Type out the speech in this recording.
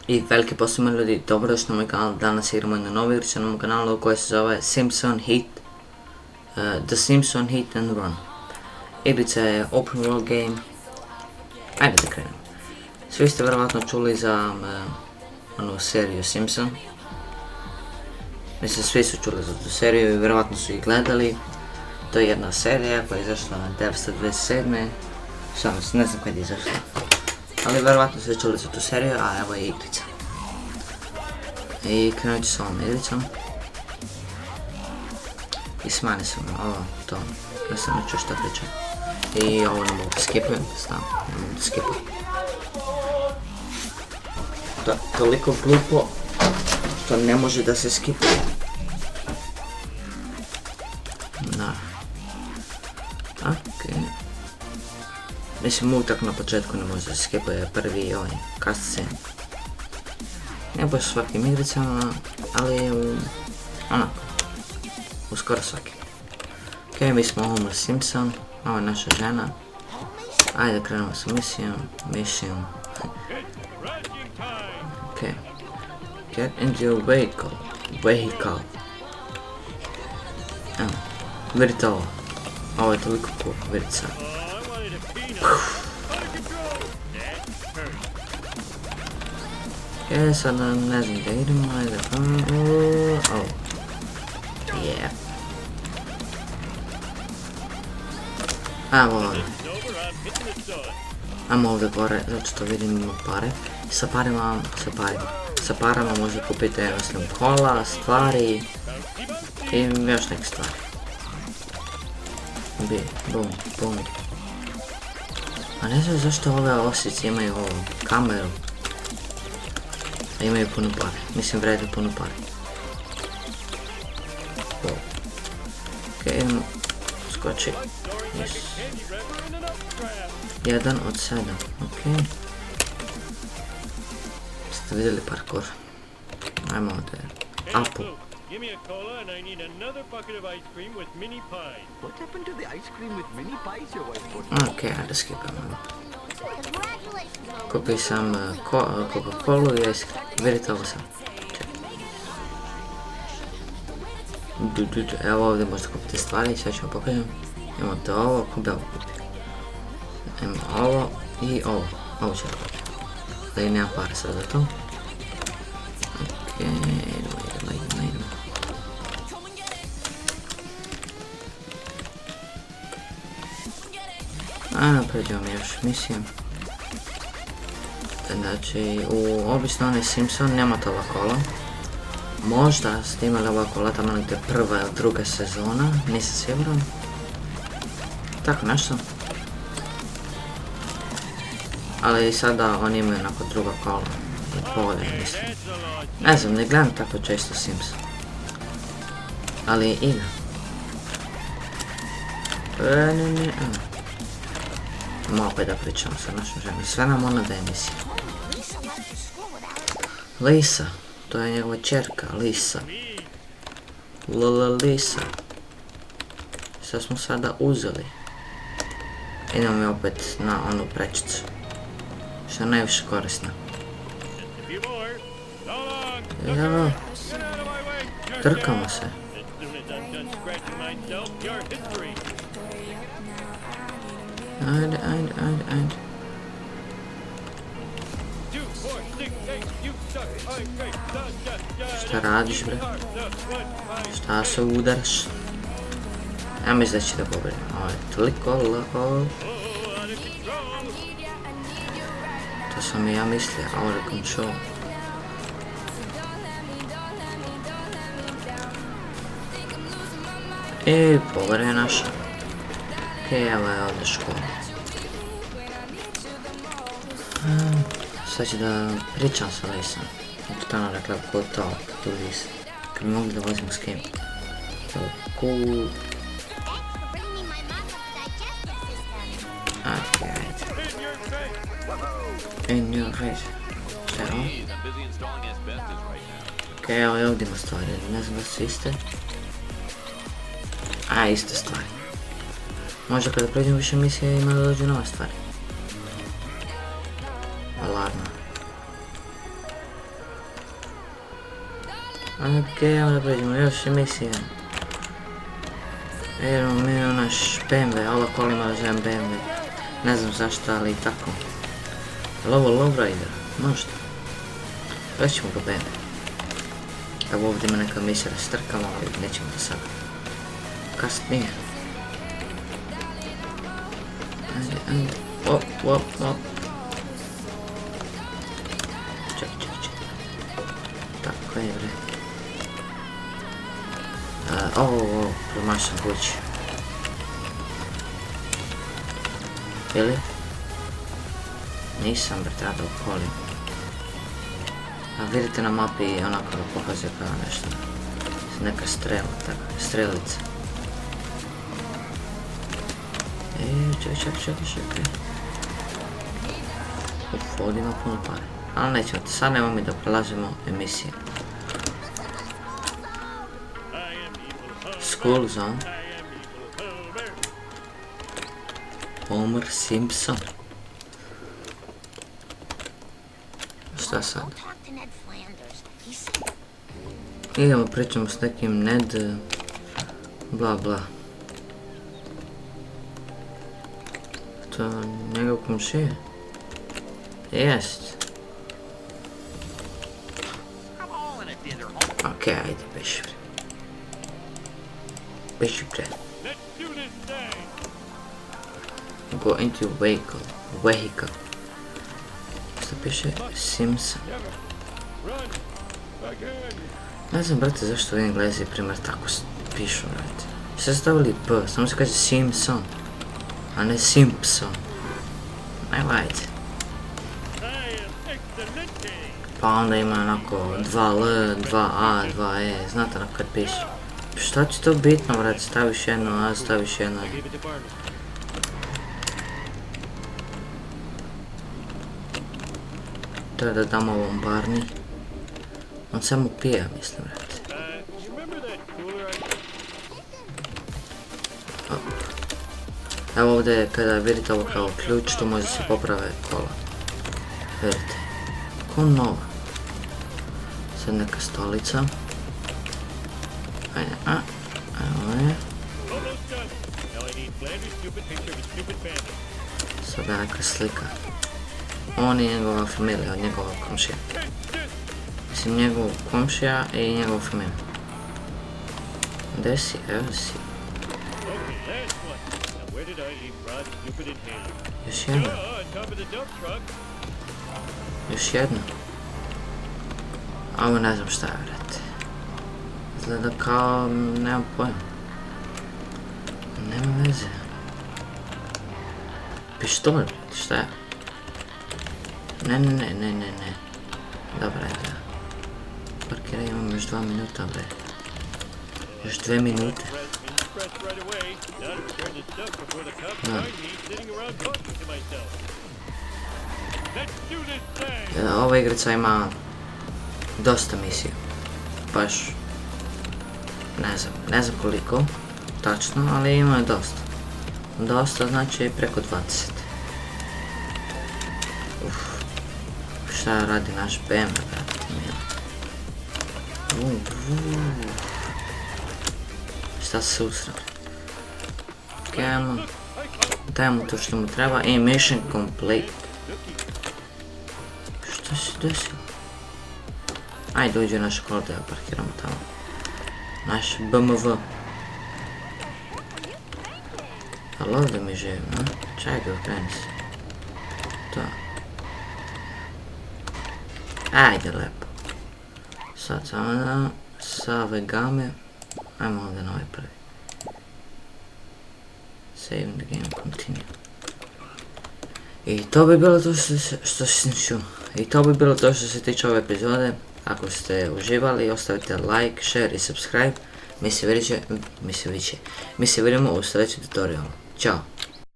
I veliki pozdrav ljudi, dobrodošli na moj kanal. Danas igramo jednu novu igricu na mom kanalu koja se zove Simpson Hit, The Simpson Hit and Run. Igrica je open world game. Ajde da krenemo. Svi ste vjerovatno čuli za onu seriju Simpson. Mislim, svi su čuli za tu seriju i vjerovatno su ih gledali. To je jedna serija koja je izašla na 1927. Samo ne znam kada je izašla. Ali vjerovatno ste čuli za tu seriju, a evo je igrica. I krenut ću s ovom igricom. I smani se ovo, to, da sam ne čuo što pričam. I ovo ne mogu da skipujem, znam, ne mogu da skipujem. To je toliko glupo što ne može da se skipuje. Da. Okej. Mislim, utak na početku ne može da se skipuje, prvi ovaj cutscene. Ne baš svakim igricama, ali onako, u skoro svakim. Okej, mi smo Homer Simpson, ovo je naša žena. Ajde krenemo sa misijom. Okej. Get into your vehicle. Evo, vidite ovo. Ovo je toliko cool, vidite sad. Sad ne znam da idemo, ajde. Oh. Yeah. Ajmo ovdje. Ajmo ovdje gore, zato što vidim ima pare. Sa parama može kupiti jednostavno kola, stvari i još neke stvari. Bum. A ne znam zašto ove osice imaju ovu kameru. A imaju puno pare, mislim vrede puno pare. Okej, idemo, skoči. Yes. 1 od 7, okej. Ste vidjeli parkour? Ajmo ovdje. Apple. Give me a cola and I need another bucket of ice cream with mini pies. What happened to the ice cream with mini pies your wife bought? Okej, ajde skipamo. Kupio sam Coca-Colu i ice cream. Vidite ovo sam. Evo ovdje možete kupiti stvari, sve ću vam pokažem. Imate ovo, ko bi ovo kupio. Imamo ovo i ovo. Ovo ću vam kupiti. Ali nemam pare sad za to. Okej, idemo. Pređemo još misijom. Znači, obično onaj Simpson nema ova kola. Možda ste imali ova kola tamo negdje prva ili druga sezona, nisam siguran. Tako nešto. Ali sada oni imaju onako druga kola. I bolje, mislim. Ne znam, ne gledam tako često Simpson. Ali igra. Malo opet da pričamo sa našom ženom. Sve nam ona daje emisija. Lisa. To je njegova čerka, Lisa. Lisa. Što smo sada uzeli. Idemo mi opet na onu prečicu. Što je najviše korisna. Evo. Trkamo se. Ajde. Šta radiš, bre? Šta se udaraš? Ja mislim da će da pobedim. Ovo je toliko lako. To sam i ja mislio, out of control. I pobedim je naša. Okej, evo je ovdje škola. Sad ću da pričam sa Lisom. To je ono rekla ko to, tu Lis. Kad bi mogli da vozimo s kim. To je cool. Okej, ajde. In your face. Šta je ovo? Okej, evo je ovdje ima stvari, ne znam da su iste. A, iste stvari. Možda kada pređemo više misije ima da dođe nova stvari. Alarma. Ok, onda pređemo još emisije. Evo mi je naš BMW, ova kolima zovem BMW. Ne znam zašto, ali i tako. Je li ovo lowrider? Možda. Rećemo ga BMW. Evo ovdje ima neka misija da strkamo, ali nećemo to sada. Kasnije. Ajde. Op. Čekaj. Tako je, bre. Promašam kući. Ili? Nisam, bre, treba da ukolim. A vidite na mapi onako pokazuje kao nešto. Neka strela, tako, strelica. Čekaj. Ovdje ima puno pare. Ali nećemo, sad nemamo mi da prelazimo emisije. School zone. Homer Simpson. Šta sad? Idemo pričamo s nekim Ned... Bla bla. To njegov komšija? Jest. Ok, ajde, beši bre. Go into vehicle. Što piše? Simpson. Ne znam, brate, zašto Englezi primjer tako pišu, brate. Sve stavili P, samo se kaže Simpson, a ne Simpson. Evo, ajde. Pa onda ima onako 2L, 2A, 2E, znate onako kad piše. Šta će to bitno, brate, staviš jedno A, staviš jedno E. To je da dam ovom Barney. On samo pije, mislim, brate. Evo ovdje, kada vidite ovo kao ključ, tu može se poprave kola. Vidite. Ko nova. Sad neka stolica. Ajde, evo je. Sada neka slika. On i njegova familija, od njegova komšija. Mislim, njegov komšija i njegov familija. Gdje si? Evo si. Još jedna. Još jedna. Ovo ne znam šta je, vrati. Izgleda kao... nemam pojma. Nema veze. Pištolj, šta je? Ne. Dobra, ajde. Parkiraj, imam još 2 minuta, bre. Još 2 minute. Ova igrica ima dosta misija. Baš ne znam koliko tačno, ali ima dosta. Dosta znači preko 20. Šta radi naš BMW, brate, šta se usrali? Daj mu to što mu treba i mission complete. Šta se desilo? Ajde, uđe naš kolo da ja parkiramo tamo. Naš BMW. Ali ovdje mi živim, a? Čekaj, okreni se. To. Ajde, lepo. Sad samo da sa ove game. Ajmo ovdje na ovaj prvi. Save the game, continue. I to bi bilo to što se tiče ove epizode. Ako ste uživali, ostavite like, share i subscribe. Mi se vidimo u sljedećem tutorialu. Ćao!